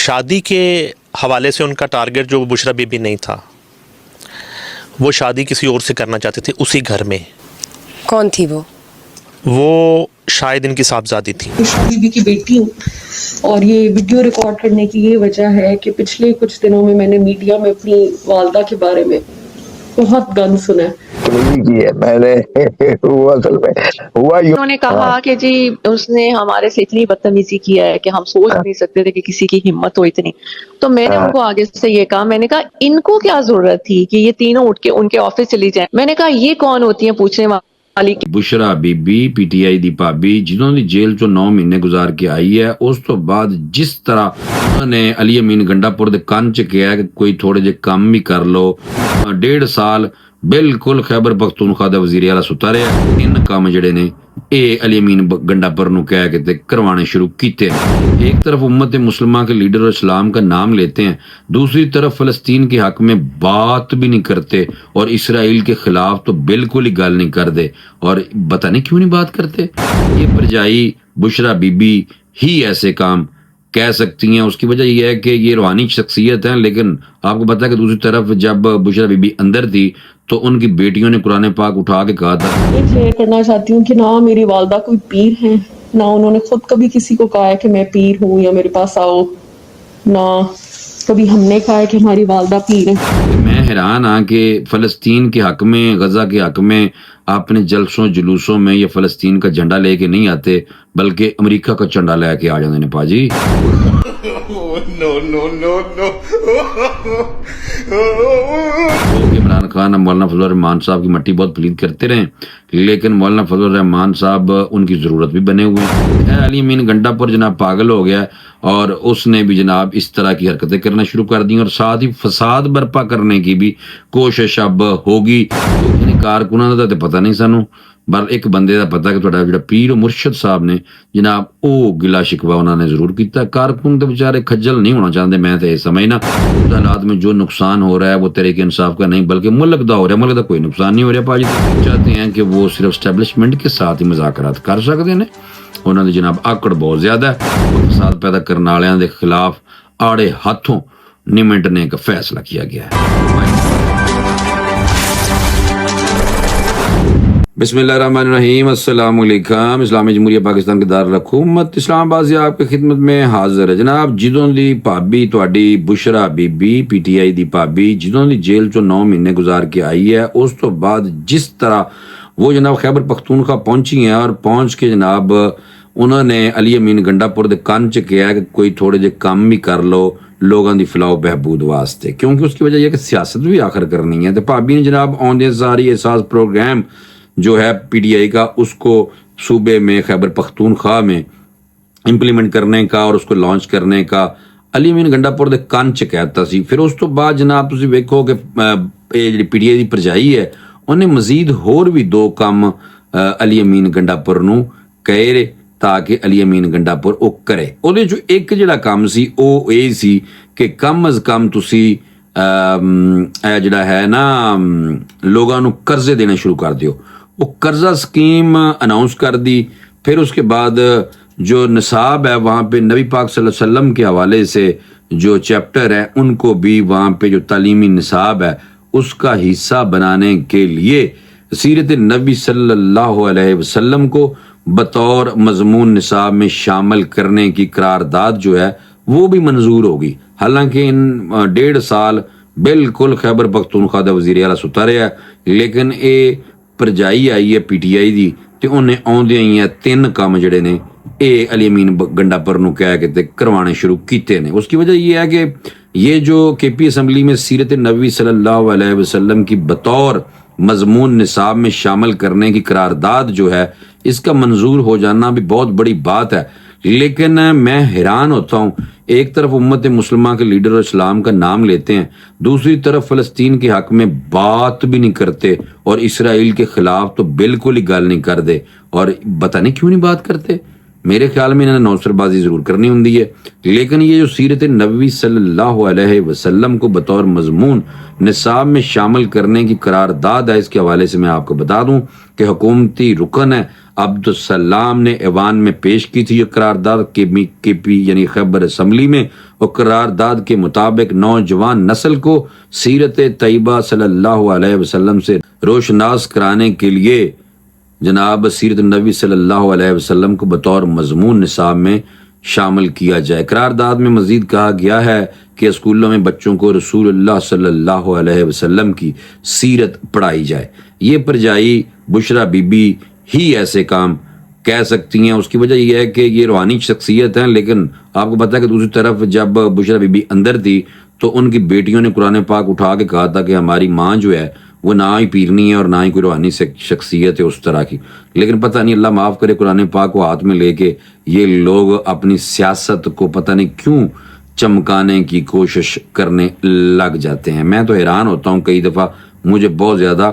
شادی کے حوالے سے ان کا ٹارگٹ جو بشرا بی بی نہیں تھا، وہ شادی کسی اور سے کرنا چاہتے تھے اسی گھر میں۔ کون تھی وہ شاید ان کی صاحبزادی تھی۔ بشرا بی بی کی بیٹی ہوں، اور یہ ویڈیو ریکارڈ کرنے کی یہ وجہ ہے کہ پچھلے کچھ دنوں میں نے میڈیا میں اپنی والدہ کے بارے میں بہت گند سنا ہے۔ انہوں نے کہا کہ جی اس نے ہمارے سے اتنی بدتمیزی کیا ہے کہ ہم سوچ نہیں سکتے تھے کہ کسی کی ہمت ہو اتنی۔ تو میں نے ان کو آگے سے یہ کہا، میں نے کہا ان کو کیا ضرورت تھی کہ یہ تینوں اٹھ کے ان کے آفس چلی جائیں۔ میں نے کہا یہ کون ہوتی ہیں پوچھنے والی؟ Bushra Bibi P T I دی بھابی جنہوں نے جیل چوں 9 مہینے گزار کے آئی ہے، اس تو بعد جس طرح انہوں نے علی امین گنڈا پور دے کان چ کیا کہ کوئی تھوڑے جے کام بھی کر لو، 1.5 سال بالکل خیبر پختونخوا دا وزیر اعلیٰ ستا رہا، ان کام جڑے نے اے علی امین گنڈا پور نو کہہ کے تے کروانے شروع کیتے ہیں۔ ایک طرف امت مسلمہ کے لیڈر اور اسلام کا نام لیتے ہیں، دوسری طرف فلسطین کے حق میں بات بھی نہیں کرتے، اور اسرائیل کے خلاف تو بالکل ہی گل نہیں کر دے، اور پتہ نہیں کیوں نہیں بات کرتے۔ یہ پرجائی بشرا بی بی ہی ایسے کام کہہ سکتی ہیں۔ اس کی وجہ یہ ہے کہ یہ روحانی شخصیت ہیں، لیکن آپ کو پتا ہے کہ دوسری طرف جب بشرا بی بی اندر تھی تو ان کی بیٹیوں نے قرآن پاک اٹھا کے کہا تھا۔ میں کلیئر کرنا چاہتی ہوں کہ نہ میری والدہ کوئی پیر ہیں، نہ انہوں نے خود کبھی کسی کو کہا ہے کہ میں پیر ہوں یا میرے پاس آؤ، نہ کبھی ہم نے کہا ہے کہ ہماری والدہ پیر ہیں۔ میں حیران ہاں کہ فلسطین کے حق میں، غزہ کے حق میں اپنے جلسوں جلوسوں میں یہ فلسطین کا جھنڈا لے کے نہیں آتے، بلکہ امریکہ کا جھنڈا لے کے آ جاتے ہیں پاجی۔ عمران خان مولانا فضل الرحمان صاحب کی مٹی بہت پلید کرتے رہے، لیکن مولانا فضل الرحمان صاحب ان کی ضرورت بھی بنے ہوئے ہیں۔ علی امین گنڈا پر جناب پاگل ہو گیا، اور اس نے بھی جناب اس طرح کی حرکتیں کرنا شروع کر دی، اور ساتھ ہی فساد برپا کرنے کی بھی کوشش اب ہوگی۔ کارکنوں کا تو پتہ نہیں سانو، بل ایک بندے کا پتا کہ تھوڑا جڑا پیر و مرشد صاحب نے جناب او گلا شکوا انہوں نے ضرور کیتا۔ کارکن تو بیچارے کھجل نہیں ہونا چاہتے، میں تو یہ سمجھنا حالات میں جو نقصان ہو رہا ہے وہ طریقے انصاف کا نہیں بلکہ ملک دا ہو رہا ہے، ملک دا کوئی نقصان نہیں ہو رہا۔ پاجی چاہتے ہیں کہ وہ صرف اسٹیبلشمنٹ کے ساتھ ہی مذاکرات کر سکتے ہیں، انہوں نے جناب آکڑ بہت زیادہ ہے، فساد پیدا کرنے والوں کے خلاف آڑے ہاتھوں نمٹنے کا فیصلہ کیا گیا ہے۔ بسم اللہ الرحمن الرحیم، السلام علیکم۔ اسلامی جمہوریہ پاکستان کے دارالحکومت اسلام آباد سے آپ کی خدمت میں حاضر ہے جناب۔ جدوں دی بھابی تہاڈی Bushra Bibi P T I دی بھابی جدوں دی جیل چوں 9 مہینے گزار کے آئی ہے، اس تو بعد جس طرح وہ جناب خیبر پختونخوا پہنچی ہیں، اور پہنچ کے جناب انہوں نے علی امین گنڈا پور دے کان چ کیا کہ کوئی تھوڑے جے کام بھی کر لو لوگوں دی فلاح و بہبود واسطے، کیونکہ اس کی وجہ یہ کہ سیاست بھی آخر کرنی ہے۔ تو بھابی نے جناب آندے ساری احساس پروگرام جو ہے پی ڈی آئی کا، اس کو صوبے میں خیبر پختونخوا میں امپلیمنٹ کرنے کا اور اس کو لانچ کرنے کا علی امین گنڈا پور دے کان چ کہتا سی۔ پھر اس تو بعد جناب تسی ویکھو کہ یہ جڑی پی ڈی آئی دی پرجائی ہے انہیں مزید ہور بھی 2 کام علی امین گنڈا پور نو کہے تاکہ علی امین گنڈا پور او کرے۔ او دے جو ایک جڑا کام سی او اے سی کہ کم از کم تسی جڑا ہے نا لوگاں نو قرضے دینے شروع کر دیو۔ وہ قرضہ سکیم اناؤنس کر دی۔ پھر اس کے بعد جو نصاب ہے وہاں پہ نبی پاک صلی اللہ علیہ وسلم کے حوالے سے جو چیپٹر ہے ان کو بھی وہاں پہ جو تعلیمی نصاب ہے اس کا حصہ بنانے کے لیے سیرت نبی صلی اللہ علیہ وسلم کو بطور مضمون نصاب میں شامل کرنے کی قرارداد جو ہے وہ بھی منظور ہوگی۔ حالانکہ ان 1.5 سال بالکل خیبر پختونخوا دا وزیر اعلیٰ ستا رہا ہے، لیکن اے پرجائی آئی ہے پی ٹی آئی دی تے انہیں آندے آئی ہیں 3 کام جڑے نے اے علی امین گنڈا پور نو کہہ کے تے کروانے شروع کیتے نے۔ اس کی وجہ یہ ہے کہ یہ جو کے پی اسمبلی میں سیرت نبوی صلی اللہ علیہ وسلم کی بطور مضمون نصاب میں شامل کرنے کی قرارداد جو ہے اس کا منظور ہو جانا بھی بہت بڑی بات ہے، لیکن میں حیران ہوتا ہوں، ایک طرف امت مسلمہ کے لیڈر اور اسلام کا نام لیتے ہیں، دوسری طرف فلسطین کے حق میں بات بھی نہیں کرتے، اور اسرائیل کے خلاف تو بالکل ہی گل نہیں کر دے، اور پتہ نہیں کیوں نہیں بات کرتے۔ میرے خیال میں انہوں نے نوسر بازی ضرور کرنی ہوں ہے، لیکن یہ جو سیرت نبوی صلی اللہ علیہ وسلم کو بطور مضمون نصاب میں شامل کرنے کی قرارداد ہے، اس کے حوالے سے میں آپ کو بتا دوں کہ حکومتی رکن ہے عبدالسلام نے ایوان میں پیش کی تھی یہ قرارداد کے پی یعنی خیبر اسمبلی میں، اور قرارداد کے مطابق نوجوان نسل کو سیرت طیبہ صلی اللہ علیہ وسلم سے روشناس کرانے کے لیے جناب سیرت النبی صلی اللہ علیہ وسلم کو بطور مضمون نصاب میں شامل کیا جائے۔ قرارداد میں مزید کہا گیا ہے کہ اسکولوں میں بچوں کو رسول اللہ صلی اللہ علیہ وسلم کی سیرت پڑھائی جائے۔ یہ پرجائی بشرا بی بی ہی ایسے کام کہہ سکتی ہیں۔ اس کی وجہ یہ ہے کہ یہ روحانی شخصیت ہیں، لیکن آپ کو پتہ ہے کہ دوسری طرف جب بشرا بی بی اندر تھی تو ان کی بیٹیوں نے قرآن پاک اٹھا کے کہا تھا کہ ہماری ماں جو ہے وہ نہ ہی پیرنی ہے اور نہ ہی کوئی روحانی شخصیت ہے اس طرح کی۔ لیکن پتہ نہیں، اللہ معاف کرے، قرآن پاک کو ہاتھ میں لے کے یہ لوگ اپنی سیاست کو پتہ نہیں کیوں چمکانے کی کوشش کرنے لگ جاتے ہیں۔ میں تو حیران ہوتا ہوں، کئی دفعہ مجھے بہت زیادہ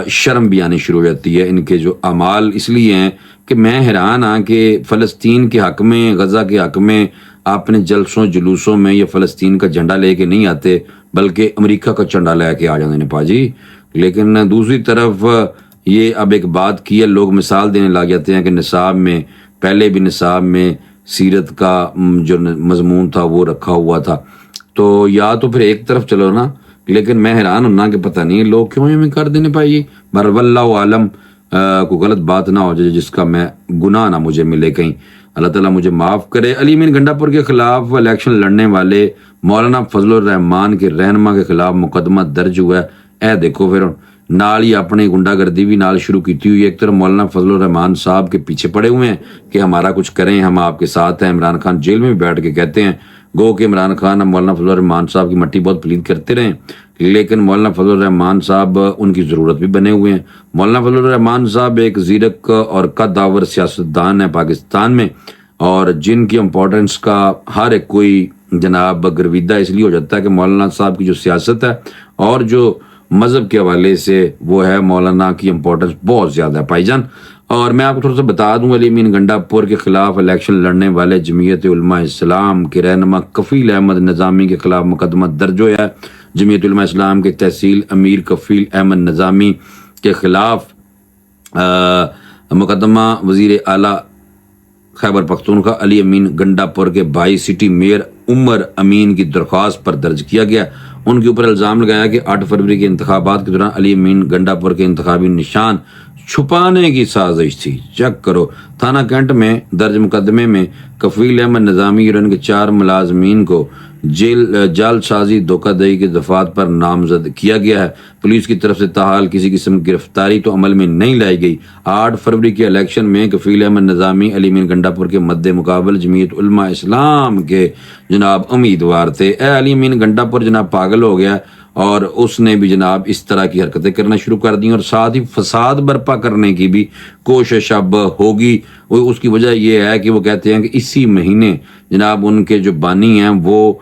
شرم بھی آنی شروع ہو جاتی ہے ان کے جو اعمال اس لیے ہیں کہ میں حیران ہاں کہ فلسطین کے حق میں، غزہ کے حق میں اپنے جلسوں جلوسوں میں یہ فلسطین کا جھنڈا لے کے نہیں آتے بلکہ امریکہ کا جھنڈا لے کے آ جاتے ہیں پاجی۔ لیکن دوسری طرف یہ اب ایک بات کی ہے، لوگ مثال دینے لگ جاتے ہیں کہ نصاب میں، پہلے بھی نصاب میں سیرت کا جو مضمون تھا وہ رکھا ہوا تھا، تو یا تو پھر ایک طرف چلو نا۔ لیکن میں حیران ہونا کہ پتہ نہیں لوگ کیوں ہمیں کر دینے پائیے، بر واللہ عالم، کوئی غلط بات نہ ہو جائے جس کا میں گناہ نہ مجھے ملے کہیں، اللہ تعالیٰ مجھے معاف کرے۔ علی امین گنڈا پور کے خلاف الیکشن لڑنے والے مولانا فضل الرحمان کے رہنما کے خلاف مقدمہ درج ہوا ہے۔ اے دیکھو پھر نال ہی اپنے گنڈا گردی بھی نال شروع کیتی ہوئی ہے۔ ایک طرف مولانا فضل الرحمان صاحب کے پیچھے پڑے ہوئے ہیں کہ ہمارا کچھ کریں، ہم آپ کے ساتھ ہیں۔ عمران خان جیل میں بیٹھ کے کہتے ہیں گو کہ عمران خان مولانا فضل الرحمان صاحب کی مٹی بہت پلید کرتے رہے، لیکن مولانا فضل الرحمان صاحب ان کی ضرورت بھی بنے ہوئے ہیں۔ مولانا فضل الرحمان صاحب ایک زیرک اور قدآور سیاستدان ہے پاکستان میں، اور جن کی امپورٹنس کا ہر ایک کوئی جناب گرویدہ اس لیے ہو جاتا ہے کہ مولانا صاحب کی جو سیاست ہے اور جو مذہب کے حوالے سے وہ ہے، مولانا کی امپورٹنس بہت زیادہ ہے بھائی جان۔ اور میں آپ کو تھوڑا سا بتا دوں، علی امین گنڈا پور کے خلاف الیکشن لڑنے والے جمعیت علماء اسلام کے رہنما کفیل احمد نظامی کے خلاف مقدمہ درج ہوا ہے۔ جمعیت علماء اسلام کے تحصیل امیر کفیل احمد نظامی کے خلاف مقدمہ وزیر اعلیٰ خیبر پختونخوا علی امین گنڈا پور کے بھائی سٹی میئر عمر امین کی درخواست پر درج کیا گیا۔ ان کے اوپر الزام لگایا کہ 8 فروری کے انتخابات کے دوران علی امین گنڈا پور کے انتخابی نشان چھپانے کی سازش تھی۔ چیک کرو، تھانہ کینٹ میں درج مقدمے میں کفیل احمد نظامی اور ان کے 4 ملازمین کو جعل سازی دھوکہ دہی کے دفعات پر نامزد کیا گیا ہے۔ پولیس کی طرف سے تاحال کسی قسم کی گرفتاری تو عمل میں نہیں لائی گئی۔ 8 فروری کے الیکشن میں کفیل احمد نظامی علی امین گنڈا پور کے مد مقابل جمعیت علماء اسلام کے جناب امیدوار تھے۔ اے علی امین گنڈا پور جناب پاگل ہو گیا اور اس نے بھی جناب اس طرح کی حرکتیں کرنا شروع کر دیں اور ساتھ ہی فساد برپا کرنے کی بھی کوشش اب ہوگی۔ اس کی وجہ یہ ہے کہ وہ کہتے ہیں کہ اسی مہینے جناب ان کے جو بانی ہیں وہ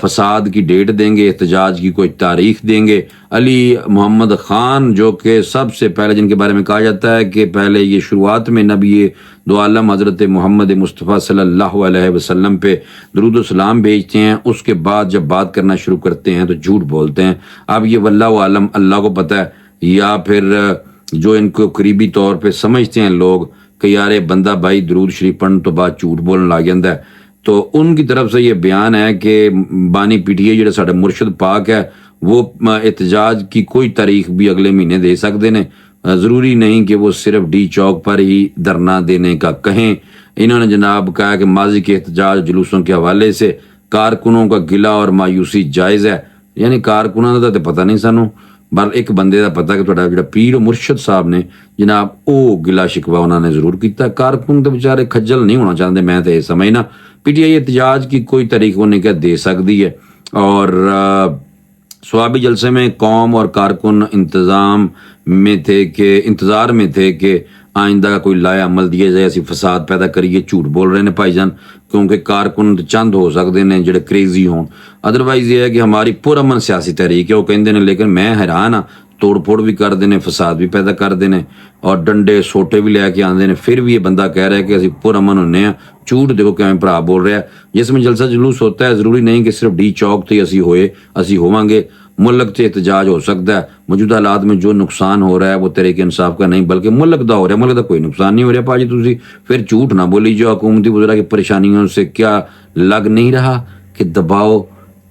فساد کی ڈیٹ دیں گے، احتجاج کی کوئی تاریخ دیں گے۔ علی محمد خان جو کہ سب سے پہلے جن کے بارے میں کہا جاتا ہے کہ پہلے یہ شروعات میں نبی دو عالم حضرت محمد مصطفیٰ صلی اللہ علیہ وسلم پہ درود و سلام بھیجتے ہیں، اس کے بعد جب بات کرنا شروع کرتے ہیں تو جھوٹ بولتے ہیں۔ اب یہ واللہ عالم، اللہ کو پتہ ہے، یا پھر جو ان کو قریبی طور پہ سمجھتے ہیں لوگ کہ یار بندہ بھائی درود شریف پڑھن تو بعد جھوٹ بولن لگ جاتا ہے، تو ان کی طرف سے یہ بیان ہے کہ بانی پی ٹی اے جڑا ساڈا مرشد پاک ہے وہ احتجاج کی کوئی تاریخ بھی اگلے مہینے دے سکتے ہیں، ضروری نہیں کہ وہ صرف ڈی چوک پر ہی دھرنا دینے کا کہیں۔ انہوں نے جناب کہا کہ ماضی کے احتجاج جلوسوں کے حوالے سے کارکنوں کا گلہ اور مایوسی جائز ہے، یعنی کارکنوں کا تو پتہ نہیں سانو، بل ایک بندے کا پتہ کہ تھوڑا جڑا پیر و مرشد صاحب نے جناب او گلا شکوا انہوں نے ضرور کیتا۔ کارکن تو بیچارے کھجل نہیں ہونا چاہتے، میں تو یہ سمجھنا پی ٹی آئی احتجاج کی کوئی تاریخ انہیں کیا دے سکتی ہے۔ اور سوابی جلسے میں قوم اور کارکن انتظار میں تھے کہ آئندہ کا کوئی لائے عمل دیا جائے، اسی فساد پیدا کریے۔ جھوٹ بول رہے ہیں بھائی جان، کیونکہ کارکن چند ہو سکتے ہیں جڑے کریزی ہون، ادروائز یہ ہے کہ ہماری پرامن سیاسی تحریک ہے وہ کہتے ہیں، لیکن میں حیران ہاں، توڑ پھوڑ بھی کر دینے، فساد بھی پیدا کر دینے اور ڈنڈے سوٹے بھی لے کے آندے نے، پھر بھی یہ بندہ کہہ رہا ہے کہ اسی پرامن ہونے ہیں۔ جھوٹ دیکھو کہ بھرا بول رہا ہے۔ جس میں جلسہ جلوس ہوتا ہے ضروری نہیں کہ صرف ڈی چوک تے اسی ہوواں گے، ملک سے احتجاج ہو سکتا ہے۔ موجودہ حالات میں جو نقصان ہو رہا ہے وہ طریق انصاف کا نہیں بلکہ ملک دا ہو رہا ہے، ملک دا کوئی نقصان نہیں ہو رہا۔ پاجی تسی پھر جھوٹ نہ بولی جو حکومتی وزراء کی پریشانیوں سے کیا لگ نہیں رہا کہ کہ دباؤ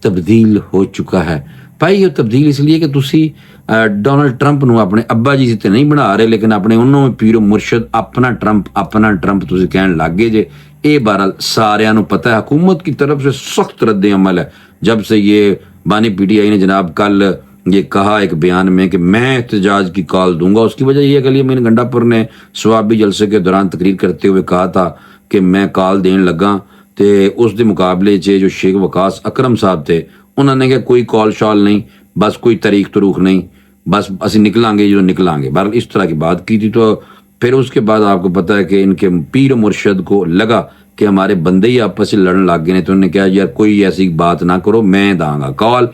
تبدیل ہو چکا ہے. بھائی یہ تبدیل اس لیے کہ تسی ڈونلڈ ٹرمپ نو اپنے ابا جی سے نہیں بنا رہے, لیکن اپنے انہوں میں پیر و مرشد اپنا ٹرمپ تسی کہن لگ گئے جے. اے بہرحال سارے نو پتہ ہے, حکومت کی طرف سے سخت رد عمل ہے. جب سے یہ بانی پی ٹی آئی نے جناب کل یہ کہا ایک بیان میں کہ میں احتجاج کی کال دوں گا, اس کی وجہ یہ ہے کہ علی امین گنڈا پور نے ثوابی جلسے کے دوران تقریر کرتے ہوئے کہا تھا کہ میں کال دین لگا, تے اس دے مقابلے چ جو شیخ وقاص اکرم صاحب تھے انہوں نے کہا کوئی کال شال نہیں, بس کوئی تاریخ تروخ نہیں, بس اسی نکلیں گے جو نکلیں گے. بہرحال اس طرح کی بات کی تھی. تو پھر اس کے بعد آپ کو پتہ ہے کہ ان کے پیر و مرشد کو لگا کہ ہمارے بندے ہی آپس سے لڑن لگ گئے, تو انہوں نے کہا یار کوئی ایسی بات نہ کرو, میں داں گا کال.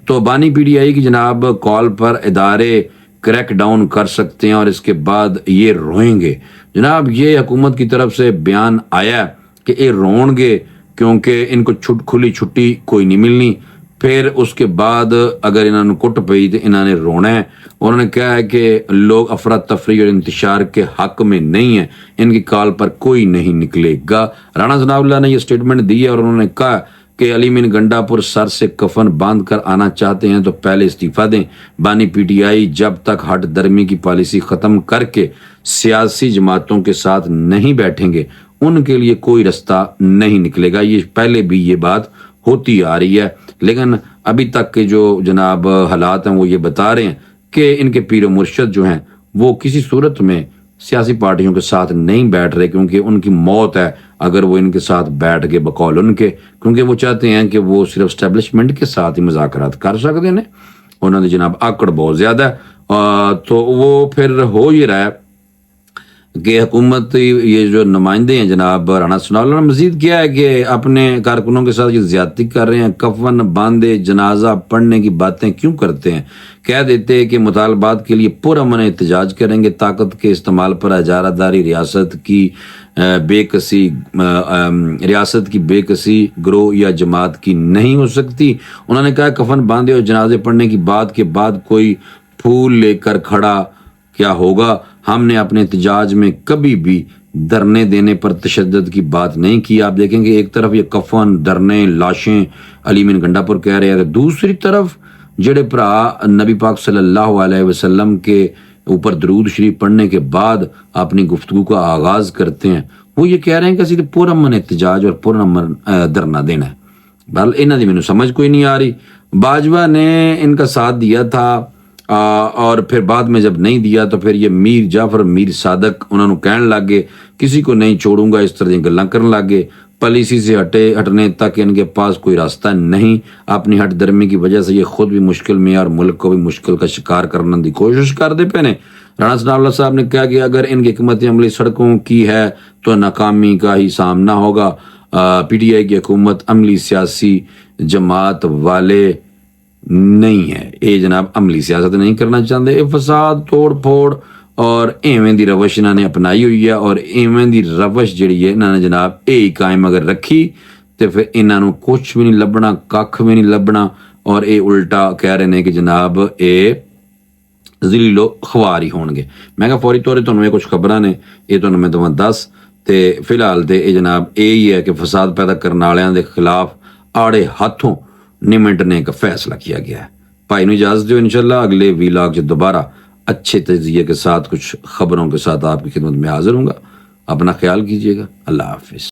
تو بانی پی ٹی آئی کی جناب کال پر ادارے کریک ڈاؤن کر سکتے ہیں اور اس کے بعد یہ روئیں گے. جناب یہ حکومت کی طرف سے بیان آیا کہ یہ رون گے کیونکہ ان کو کھلی چھٹی کوئی نہیں ملنی. پھر اس کے بعد اگر انہوں نے کٹ پئی تو انہوں نے رونا ہے. انہوں نے کہا ہے کہ لوگ افراتفری اور انتشار کے حق میں نہیں ہیں, ان کی کال پر کوئی نہیں نکلے گا. رانا ثناء اللہ نے یہ سٹیٹمنٹ دی ہے اور انہوں نے کہا کہ علی امین گنڈا پور سر سے کفن باندھ کر آنا چاہتے ہیں تو پہلے استعفیٰ دیں. بانی پی ٹی آئی جب تک ہٹ درمی کی پالیسی ختم کر کے سیاسی جماعتوں کے ساتھ نہیں بیٹھیں گے ان کے لیے کوئی رستہ نہیں نکلے گا. یہ پہلے بھی یہ بات ہوتی آ رہی ہے, لیکن ابھی تک کے جو جناب حالات ہیں وہ یہ بتا رہے ہیں کہ ان کے پیر و مرشد جو ہیں وہ کسی صورت میں سیاسی پارٹیوں کے ساتھ نہیں بیٹھ رہے, کیونکہ ان کی موت ہے اگر وہ ان کے ساتھ بیٹھ کے بقول ان کے, کیونکہ وہ چاہتے ہیں کہ وہ صرف اسٹیبلشمنٹ کے ساتھ ہی مذاکرات کر سکتے ہیں. انہوں نے جناب آکڑ بہت زیادہ ہے. تو وہ پھر ہو یہ رہا ہے کہ حکومت یہ جو نمائندے ہیں جناب رانا ثناء اللہ نے مزید کیا ہے کہ اپنے کارکنوں کے ساتھ یہ زیادتی کر رہے ہیں. کفن باندھے جنازہ پڑھنے کی باتیں کیوں کرتے ہیں, کہہ دیتے ہیں کہ مطالبات کے لیے پرامن احتجاج کریں گے. طاقت کے استعمال پر اجارہ داری ریاست کی بے کسی گروہ یا جماعت کی نہیں ہو سکتی. انہوں نے کہا کفن باندھے اور جنازے پڑھنے کی بات کے بعد کوئی پھول لے کر کھڑا کیا ہوگا. ہم نے اپنے احتجاج میں کبھی بھی دھرنے دینے پر تشدد کی بات نہیں کی. آپ دیکھیں کہ ایک طرف یہ کفن دھرنے لاشیں علی امین گنڈا پور کہہ رہے ہیں, دوسری طرف جڑے بھرا نبی پاک صلی اللہ علیہ وسلم کے اوپر درود شریف پڑھنے کے بعد اپنی گفتگو کا آغاز کرتے ہیں وہ یہ کہہ رہے ہیں کہ اسی پرامن احتجاج اور پرامن دھرنا دینا ہے. بہرحال انہاں دی مینوں سمجھ کوئی نہیں آ رہی. باجوہ نے ان کا ساتھ دیا تھا اور پھر بعد میں جب نہیں دیا تو پھر یہ میر جعفر میر صادق انہوں نے کہنے لگے کسی کو نہیں چھوڑوں گا, اس طرح کی گلاں کرنے لگے. پالیسی سے ہٹنے تک ان کے پاس کوئی راستہ نہیں. اپنی ہٹ درمی کی وجہ سے یہ خود بھی مشکل میں اور ملک کو بھی مشکل کا شکار کرنے کی کوشش کر دے پہنے. رانا ثناء اللہ صاحب نے کہا کہ اگر ان کی حکمت عملی سڑکوں کی ہے تو ناکامی کا ہی سامنا ہوگا. پی ٹی آئی کی حکومت عملی سیاسی جماعت والے نہیں ہے. یہ جناب عملی سیاست نہیں کرنا چاہتے. یہ فساد توڑ پھوڑ اور ایویں دی روش انہوں نے اپنائی ہوئی ہے, اور ایویں دی روش جڑی ہے انہوں نے جناب اے قائم اگر رکھی تو پھر انہوں نے کچھ بھی نہیں لبنا, کھ بھی نہیں لبنا, اور اے الٹا کہہ رہے ہیں کہ جناب اے ذلیل و خوار ہی ہون گے. میں کہا فوری طور پر یہ کچھ خبراں نے یہ تو میں تمہیں دس تے فی الحال تے یہ جناب یہی ہے کہ فساد پیدا کرنے والوں کے خلاف آڑے ہاتھوں نمٹنے کا فیصلہ کیا گیا ہے. بھائی نو اجازت دیو, انشاءاللہ اگلے ویلاگ سے دوبارہ اچھے تجزیے کے ساتھ کچھ خبروں کے ساتھ آپ کی خدمت میں حاضر ہوں گا. اپنا خیال کیجیے گا. اللہ حافظ.